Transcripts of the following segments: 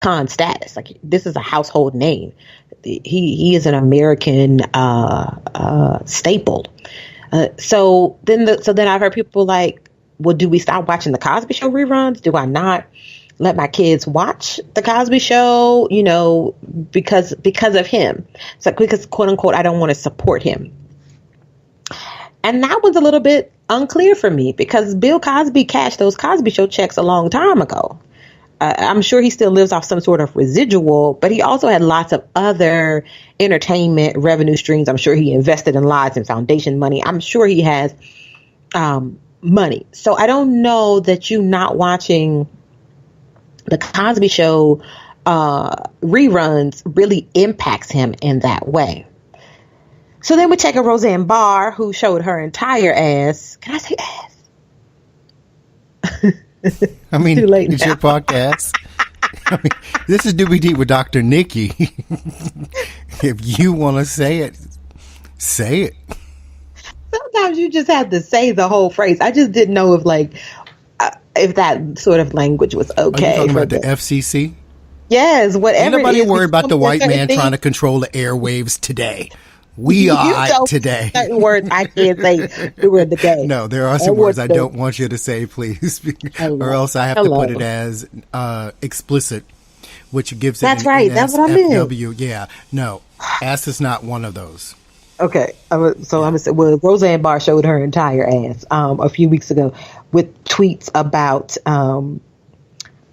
icon status. Like, this is a household name. He is an American staple. So then I've heard people like, well, do we stop watching the Cosby Show reruns? Do I not let my kids watch the Cosby Show? You know, because of him. So because, quote unquote, I don't want to support him. And that was a little bit unclear for me, because Bill Cosby cashed those Cosby Show checks a long time ago. I'm sure he still lives off some sort of residual, but he also had lots of other entertainment revenue streams. I'm sure he invested in lots and foundation money. I'm sure he has money. So I don't know that you not watching the Cosby Show reruns really impacts him in that way. So then we take a Roseanne Barr, who showed her entire ass. Can I say ass? I mean, it's your podcast. I mean, this is Doobie Dee with Dr. Nikki. If you want to say it, say it. Sometimes you just have to say the whole phrase. I just didn't know if that sort of language was okay. Are you talking about the FCC? Yes, whatever. Ain't nobody worried about the white man trying to control the airwaves today. We are today. Certain words I can't say during the day. No, there are some words I don't want you to say, please, or else I have to put it as explicit, which gives it. That's right. That's what I meant. Yeah, no, ass is not one of those. Okay, so I'm gonna say, well, Roseanne Barr showed her entire ass a few weeks ago with tweets about.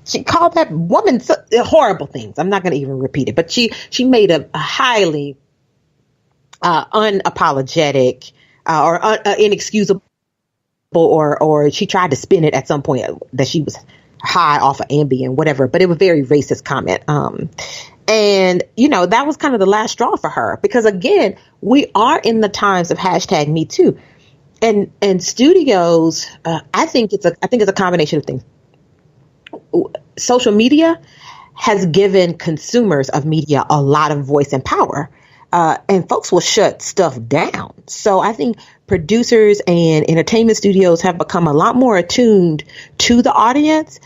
She called that woman horrible things. I'm not going to even repeat it, but she made a highly unapologetic or inexcusable, or she tried to spin it at some point that she was high off of Ambien, whatever, but it was a very racist comment. And, you know, that was kind of the last straw for her, because again, we are in the times of hashtag Me Too, and studios. I think it's a combination of things. Social media has given consumers of media a lot of voice and power. And folks will shut stuff down. So I think producers and entertainment studios have become a lot more attuned to the audience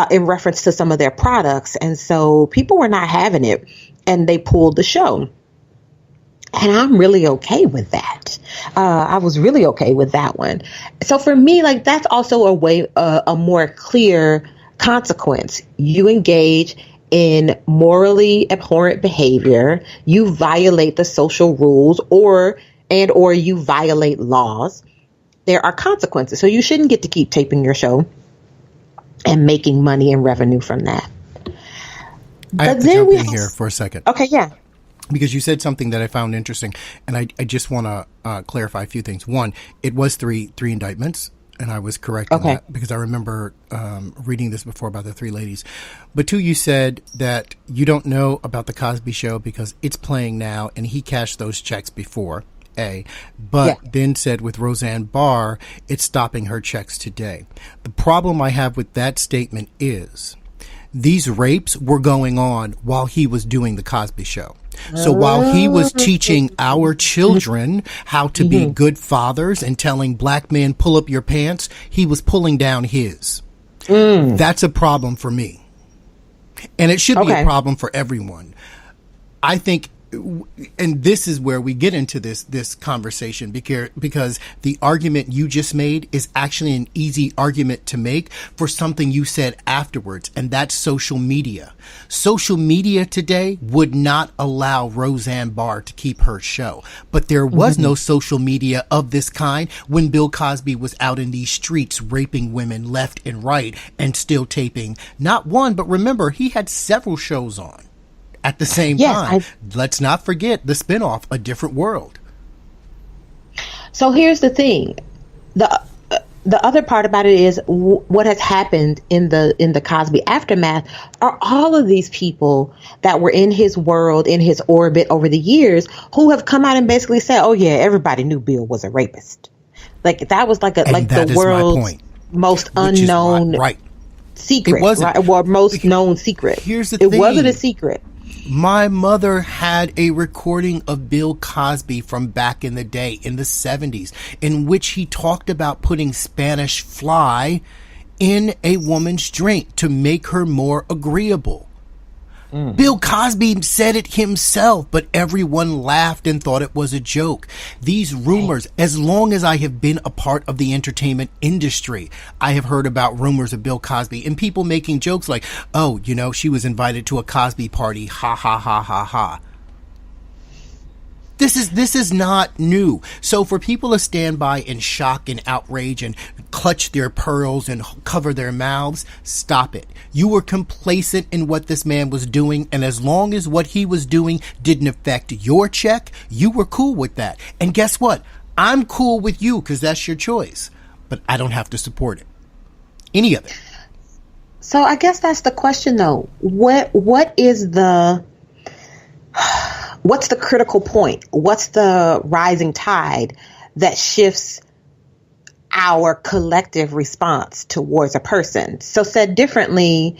in reference to some of their products. And so people were not having it, and they pulled the show. And I'm really okay with that. I was really okay with that one. So for me, like, that's also a way, a more clear consequence. You engage in morally abhorrent behavior, you violate the social rules, or you violate laws, there are consequences. So you shouldn't get to keep taping your show and making money and revenue from that. I have to jump in here for a second. Okay, yeah. Because you said something that I found interesting, and I just want to clarify a few things. One, it was three indictments. And I was correct in that, because I remember reading this before about the three ladies. But two, you said that you don't know about the Cosby Show because it's playing now, and he cashed those checks before, But then said with Roseanne Barr, it's stopping her checks today. The problem I have with that statement is these rapes were going on while he was doing the Cosby Show. So while he was teaching our children how to be good fathers and telling black men, pull up your pants, he was pulling down his. That's a problem for me. And it should be a problem for everyone. I think, and this is where we get into this conversation, because the argument you just made is actually an easy argument to make for something you said afterwards, and that's social media. Social media today would not allow Roseanne Barr to keep her show, but there was no social media of this kind when Bill Cosby was out in these streets raping women left and right and still taping not one, but remember, he had several shows on at the same time. Let's not forget the spinoff, A Different World. So here's the thing. The other part about it is what has happened in the Cosby aftermath are all of these people that were in his world, in his orbit over the years, who have come out and basically said, oh yeah, everybody knew Bill was a rapist. Like, that was like the world's most unknown secret. It wasn't, right? Well, most known secret. Here's the thing. It wasn't a secret. My mother had a recording of Bill Cosby from back in the day, in the 70s, in which he talked about putting Spanish fly in a woman's drink to make her more agreeable. Bill Cosby said it himself, but everyone laughed and thought it was a joke. These rumors, as long as I have been a part of the entertainment industry, I have heard about rumors of Bill Cosby and people making jokes like, oh, you know, she was invited to a Cosby party. Ha, ha, ha, ha, ha. This is not new. So for people to stand by in shock and outrage and clutch their pearls and cover their mouths, stop it. You were complacent in what this man was doing, and as long as what he was doing didn't affect your check, you were cool with that. And guess what? I'm cool with you because that's your choice, but I don't have to support it. Any of it. So I guess that's the question, though. What is the... What's the critical point? What's the rising tide that shifts our collective response towards a person? So said differently,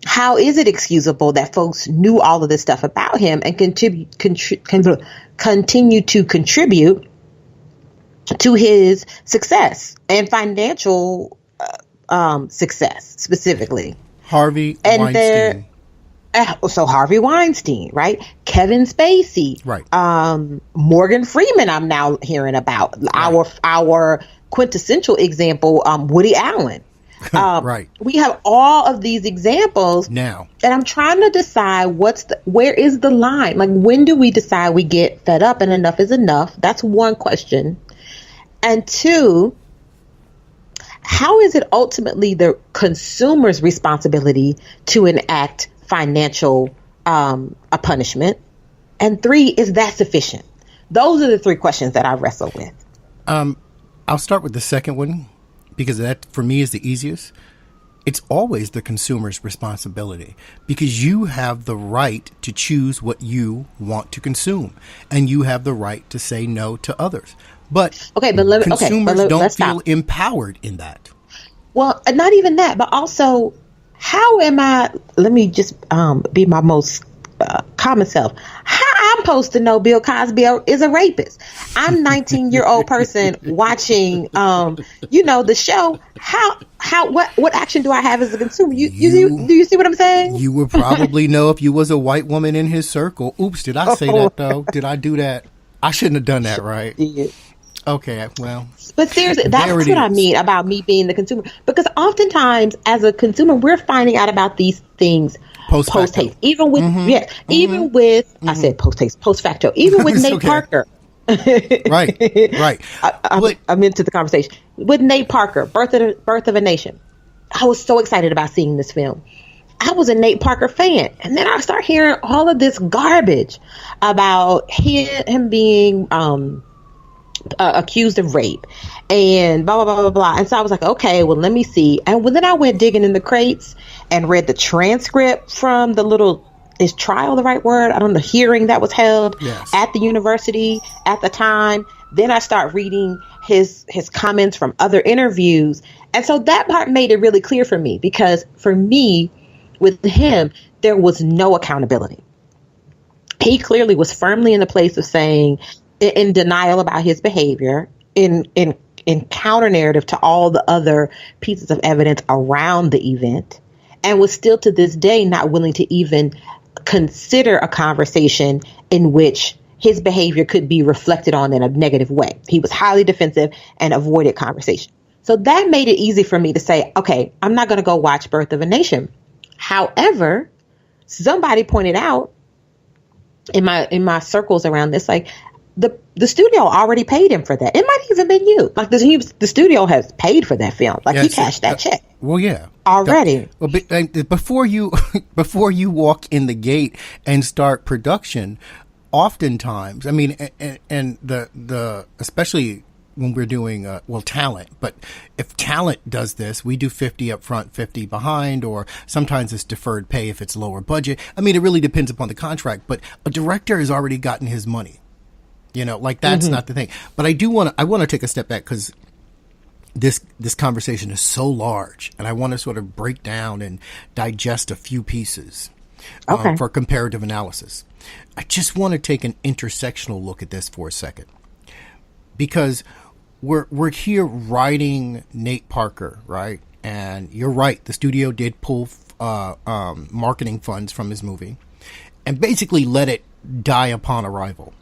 how is it excusable that folks knew all of this stuff about him and continue to contribute to his success and financial success specifically? Harvey Weinstein. So Harvey Weinstein, right? Kevin Spacey, right? Morgan Freeman. I'm now hearing about our quintessential example, Woody Allen. Right. We have all of these examples now, and I'm trying to decide where is the line? Like, when do we decide we get fed up and enough is enough? That's one question. And two, how is it ultimately the consumer's responsibility to enact financial a punishment? And three, is that sufficient? Those are the three questions that I wrestle with. I'll start with the second one because that for me is the easiest. It's always the consumer's responsibility because you have the right to choose what you want to consume and you have the right to say no to others. But consumers don't feel empowered in that. Well, not even that, but also, how am I, let me just be my most common self. How I'm supposed to know Bill Cosby is a rapist? I'm 19-year-old person watching, the show. What action do I have as a consumer? Do you see what I'm saying? You would probably know if you was a white woman in his circle. Oops, did I say that though? Did I do that? I shouldn't have done that, right? Yeah. Okay, well. But seriously, that's what I mean about me being the consumer. Because oftentimes, as a consumer, we're finding out about these things post haste. Even with, I said post haste, post facto. Even with Nate Parker. Right. I'm into the conversation. With Nate Parker, Birth of a Nation. I was so excited about seeing this film. I was a Nate Parker fan. And then I start hearing all of this garbage about him being... accused of rape and blah, blah, blah, blah, blah. And so I was like, okay, well, let me see. And then I went digging in the crates and read the transcript from is trial the right word? I don't know, hearing that was held at the university at the time. Then I start reading his comments from other interviews. And so that part made it really clear for me, because for me, with him, there was no accountability. He clearly was firmly in the place of saying, in denial about his behavior, in counter narrative to all the other pieces of evidence around the event, and was still to this day not willing to even consider a conversation in which his behavior could be reflected on in a negative way. He was highly defensive and avoided conversation. So that made it easy for me to say, okay, I'm not going to go watch Birth of a Nation. However, somebody pointed out in my circles around this, like, the studio already paid him for that. It might even been you. Like, the studio has paid for that film. Like, he cashed that check. Well, yeah, already. Before you walk in the gate and start production, oftentimes, I mean, and the especially when we're doing talent. But if talent does this, we do 50 up front, 50 behind, or sometimes it's deferred pay if it's lower budget. I mean, it really depends upon the contract. But a director has already gotten his money. That's not the thing. But I want to take a step back because this conversation is so large, and I want to sort of break down and digest a few pieces for comparative analysis. I just want to take an intersectional look at this for a second, because we're here writing Nate Parker, right? And you're right, the studio did pull marketing funds from his movie, and basically let it die upon arrival.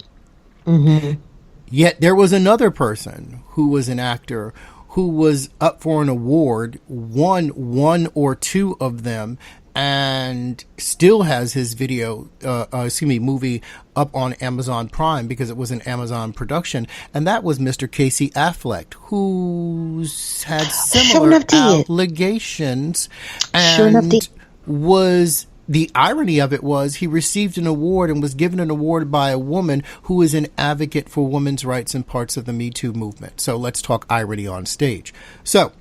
Mm-hmm. Yet there was another person who was an actor who was up for an award, won one or two of them, and still has his movie up on Amazon Prime because it was an Amazon production. And that was Mr. Casey Affleck, who's had similar allegations and was... The irony of it was he received an award and was given an award by a woman who is an advocate for women's rights and parts of the Me Too movement. So let's talk irony on stage. So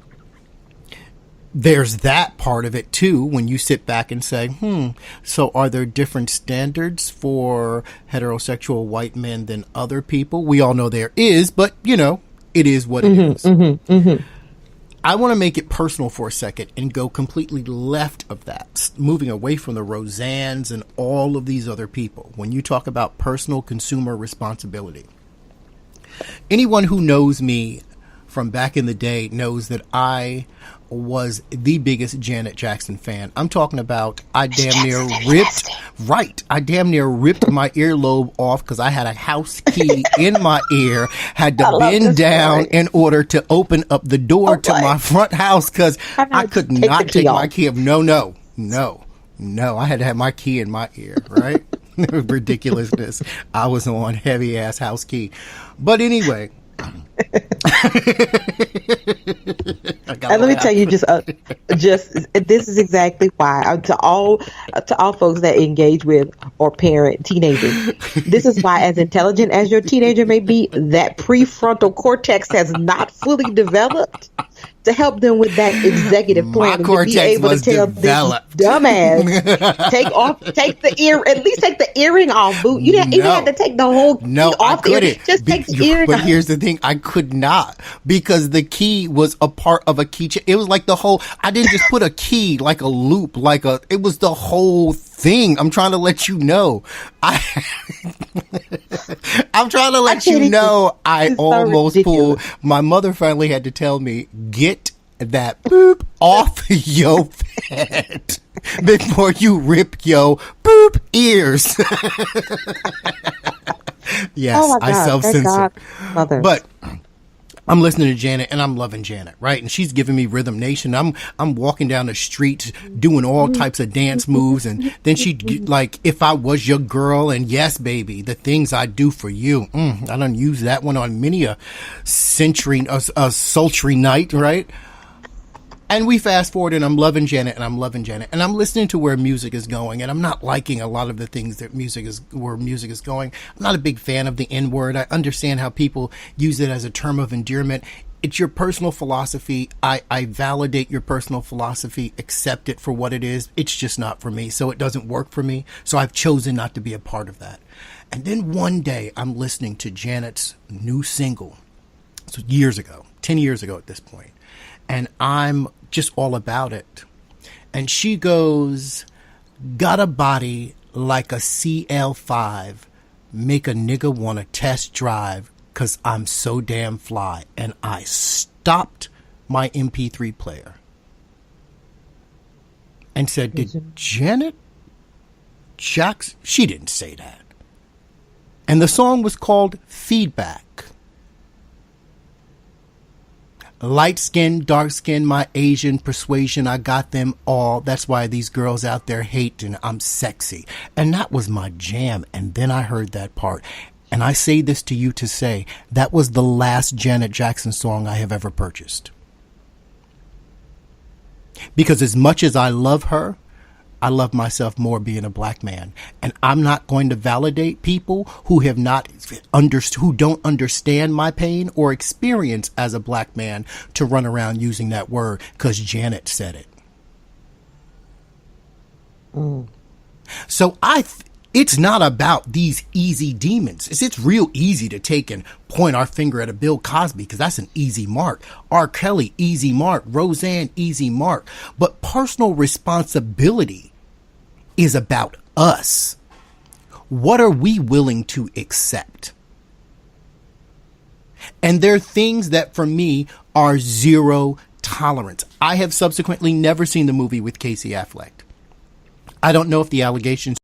there's that part of it too, when you sit back and say, so are there different standards for heterosexual white men than other people? We all know there is, but it is what it is. I want to make it personal for a second and go completely left of that, moving away from the Roseannes and all of these other people. When you talk about personal consumer responsibility, anyone who knows me from back in the day knows that I was the biggest Janet Jackson fan. I'm talking about I damn near ripped my earlobe off because I had a house key in my ear, had to bend down in order to open up the door to my front house because I could not take my key off. No. I had to have my key in my ear, right? Ridiculousness. I was on heavy ass house key. But anyway... And let me tell you, just this is exactly why to all folks that engage with or parent teenagers. This is why, as intelligent as your teenager may be, that prefrontal cortex has not fully developed to help them with that executive plan. My cortex to be able was to tell developed. This dumbass, take the earring off, boo. You didn't even have to take the whole key off. I couldn't. Just take the earring off. But here's the thing, I could not, because the key was a part of a keychain. It was like the whole, I didn't just put a key, like a loop, it was the whole thing. I'm trying to let you know. I'm trying to let you know I almost pulled. My mother finally had to tell me, get that boop off your head before you rip your boop ears. Yes, I self-censor. But I'm listening to Janet and I'm loving Janet, right? And she's giving me Rhythm Nation. I'm walking down the street doing all types of dance moves. And then she like, if I was your girl, and yes, baby, the things I do for you. I done use that one on many a sultry night, right? And we fast forward and I'm loving Janet and I'm listening to where music is going, and I'm not liking a lot of the things that where music is going. I'm not a big fan of the N-word. I understand how people use it as a term of endearment. It's your personal philosophy. I validate your personal philosophy, accept it for what it is. It's just not for me. So it doesn't work for me. So I've chosen not to be a part of that. And then one day I'm listening to Janet's new single. So 10 years ago at this point. And I'm just all about it. And she goes, got a body like a CL5, make a nigga want to test drive, 'cause I'm so damn fly. And I stopped my MP3 player and said, did Janet Jackson? She didn't say that. And the song was called Feedback. Light skin, dark skin, my Asian persuasion, I got them all. That's why these girls out there hate, and I'm sexy. And that was my jam. And then I heard that part. And I say this to you to say, that was the last Janet Jackson song I have ever purchased. Because as much as I love her, I love myself more being a black man. And I'm not going to validate people who have not who don't understand my pain or experience as a black man to run around using that word because Janet said it. So it's not about these easy demons. It's real easy to take and point our finger at a Bill Cosby because that's an easy mark. R. Kelly, easy mark. Roseanne, easy mark. But personal responsibility is about us. What are we willing to accept? And there are things that for me are zero tolerance. I have subsequently never seen the movie with Casey Affleck. I don't know if the allegations